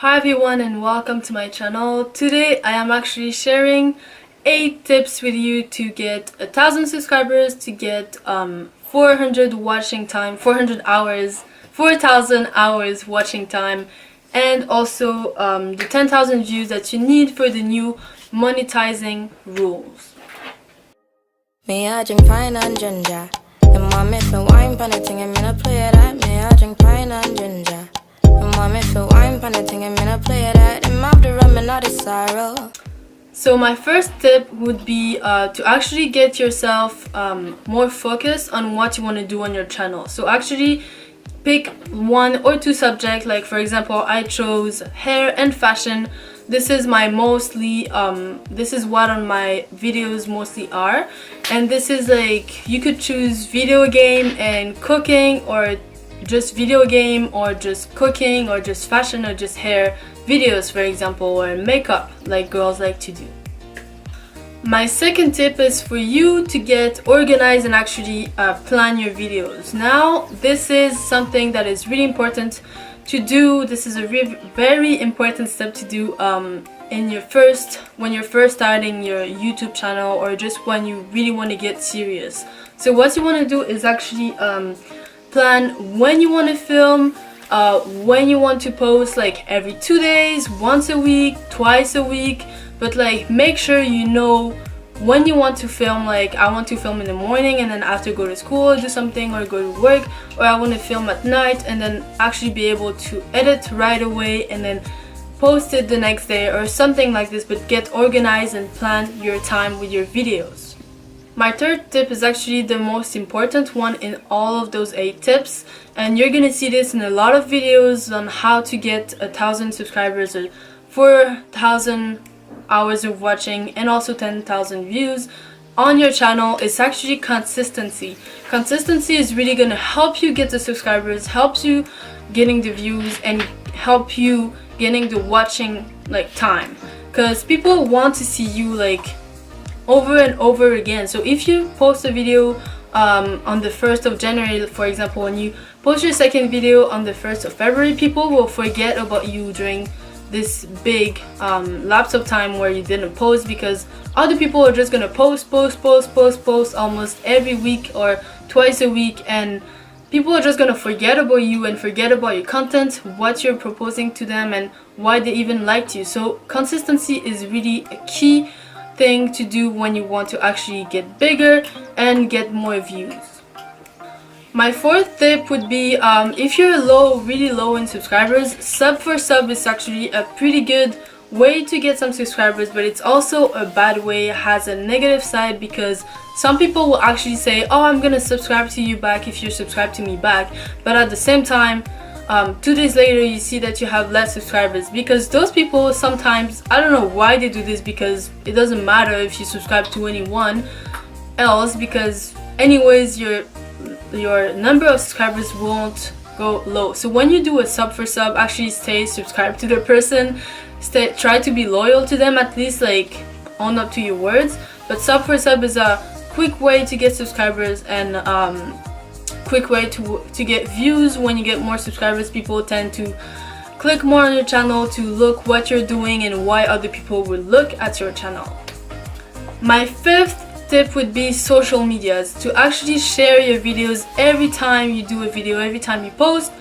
Hi everyone and welcome to my channel. Today I am actually sharing 8 tips with you to get 1,000 subscribers, to get 400 watching time, 400 hours, 4,000 hours watching time, and also the 10,000 views that you need for the new monetizing rules. Me I drink pine and ginger. And mommy feel wine pan a thing and me no play that. Me I drink pine and ginger. And mommy feel wine pan a thing and me no play that. And mouth the rum and not the sorrow. So my first tip would be to actually get yourself more focused on what you want to do on your channel. So actually pick 1 or 2 subjects. Like for example, I chose hair and fashion. This is my mostly this is what on my videos mostly are, and this is like you could choose video game and cooking, or just video game, or just cooking, or just fashion, or just hair videos, for example, or makeup like girls like to do. My second tip is for you to get organized and actually plan your videos. Now this is something that is really important to do. This is a very important step to do when you're first starting your YouTube channel, or just when you really want to get serious. So what you want to do is actually plan when you want to film, when you want to post, like every 2 days, once a week, twice a week, but like make sure you know when you want to film. Like I want to film in the morning and then after go to school, do something, or go to work, or I want to film at night and then actually be able to edit right away and then post it the next day or something like this. But get organized and plan your time with your videos. My third tip is actually the most important one in all of those 8 tips, and you're gonna see this in a lot of videos on how to get 1,000 subscribers or 4,000 hours of watching and also 10,000 views on your channel. Is actually consistency. Consistency is really gonna help you get the subscribers, helps you getting the views, and help you getting the watching like time, because people want to see you like over and over again. So if you post a video on the 1st of January, for example, when you post your second video on the 1st of February, people will forget about you during this big lapse of time where you didn't post, because other people are just gonna post almost every week or twice a week, and people are just gonna forget about you and forget about your content, what you're proposing to them, and why they even liked you. So consistency is really a key thing to do when you want to actually get bigger and get more views. My fourth tip would be if you're really low in subscribers, sub for sub is actually a pretty good way to get some subscribers, but it's also a bad way. It has a negative side, because some people will actually say, oh, I'm gonna subscribe to you back if you subscribe to me back, but at the same time 2 days later you see that you have less subscribers. Because those people sometimes, I don't know why they do this, because it doesn't matter if you subscribe to anyone else, because anyways your number of subscribers won't go low. So when you do a sub for sub, actually stay subscribed to the person, try to be loyal to them, at least like own up to your words. But sub for sub is a quick way to get subscribers, and quick way to get views. When you get more subscribers, people tend to click more on your channel to look what you're doing and why other people would look at your channel. My fifth tip would be social medias. To actually share your videos every time you do a video, every time you post.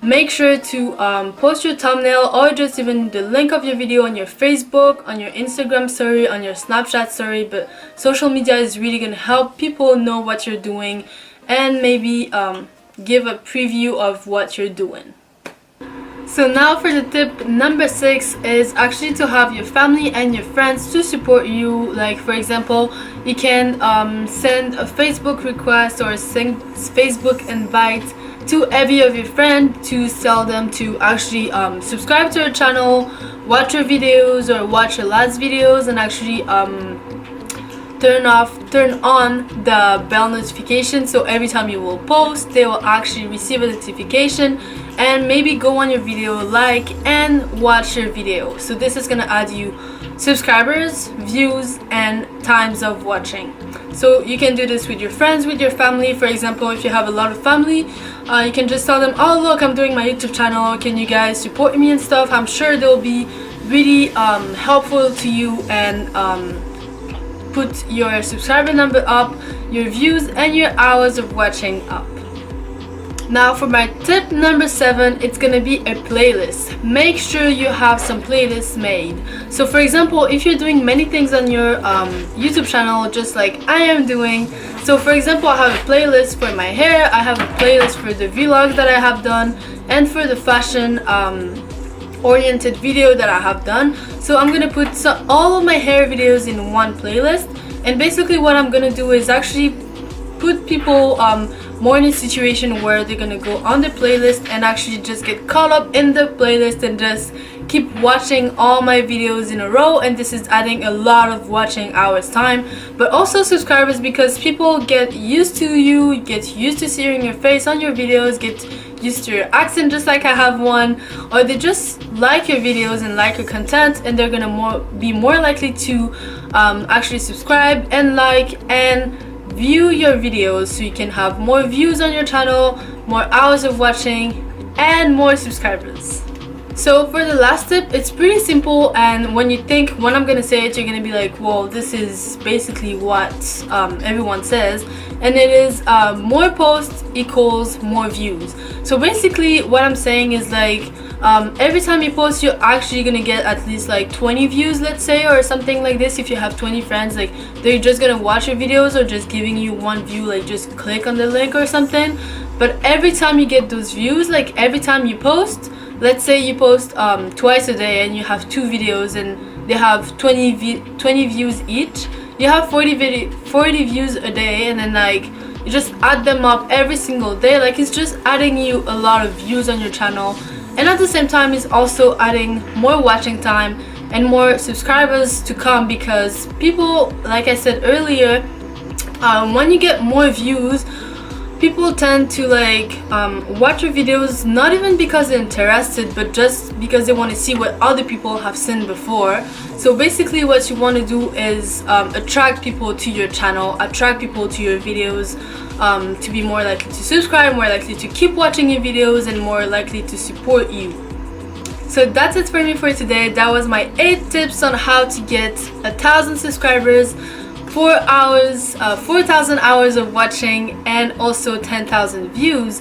Make sure to post your thumbnail or just even the link of your video on your Facebook, on your Instagram story, on your Snapchat story. But social media is really going to help people know what you're doing, and maybe give a preview of what you're doing. So now for the tip number 6 is actually to have your family and your friends to support you. Like for example, you can send a Facebook request or send Facebook invite to every of your friends to tell them to actually subscribe to your channel, watch your videos or watch your last videos, and actually turn on the bell notification, so every time you will post they will actually receive a notification and maybe go on your video, like and watch your video. So this is gonna add you subscribers, views, and times of watching. So you can do this with your friends, with your family. For example, if you have a lot of family, you can just tell them, oh look, I'm doing my YouTube channel, can you guys support me and stuff. I'm sure they'll be really helpful to you and put your subscriber number up, your views and your hours of watching up. Now for my tip number 7, it's gonna be a playlist. Make sure you have some playlists made. So for example, if you're doing many things on your YouTube channel, just like I am doing, so for example, I have a playlist for my hair, I have a playlist for the vlogs that I have done, and for the fashion oriented video that I have done. So I'm gonna put all of my hair videos in one playlist, and basically what I'm gonna do is actually put people more in a situation where they're gonna go on the playlist and actually just get caught up in the playlist and just keep watching all my videos in a row. And this is adding a lot of watching hours time, but also subscribers, because people get used to you, get used to seeing your face on your videos, get used to your accent just like I have one, or they just like your videos and like your content, and they're gonna be more likely to actually subscribe and like and view your videos, so you can have more views on your channel, more hours of watching, and more subscribers. So for the last tip, it's pretty simple, and when I'm gonna say it, you're gonna be like, well, this is basically what everyone says, and it is more posts equals more views. So basically what I'm saying is like, every time you post, you're actually gonna get at least like 20 views, let's say, or something like this. If you have 20 friends, like they're just gonna watch your videos or just giving you one view, like just click on the link or something. But every time you get those views, like every time you post, let's say you post twice a day and you have 2 videos and they have 20 views each, you have 40 views a day, and then like you just add them up every single day. Like it's just adding you a lot of views on your channel, and at the same time it's also adding more watching time and more subscribers to come, because people, like I said earlier, when you get more views, people tend to like watch your videos not even because they're interested, but just because they want to see what other people have seen before. So basically what you want to do is attract people to your channel, attract people to your videos, to be more likely to subscribe, more likely to keep watching your videos, and more likely to support you. So that's it for me for today. That was my 8 tips on how to get 1,000 subscribers, 4,000 hours of watching, and also 10,000 views.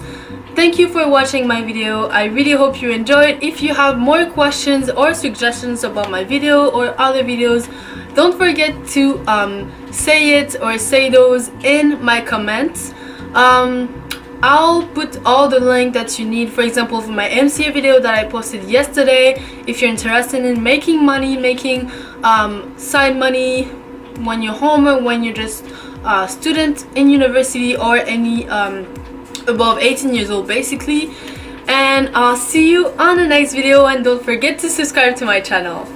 Thank you for watching my video. I really hope you enjoyed. If you have more questions or suggestions about my video or other videos, don't forget to say it or say those in my comments. I'll put all the link that you need, for example, for my MCA video that I posted yesterday. If you're interested in making money, making side money when you're home, or when you're just a student in university, or any above 18 years old basically. And I'll see you on the next video, and don't forget to subscribe to my channel.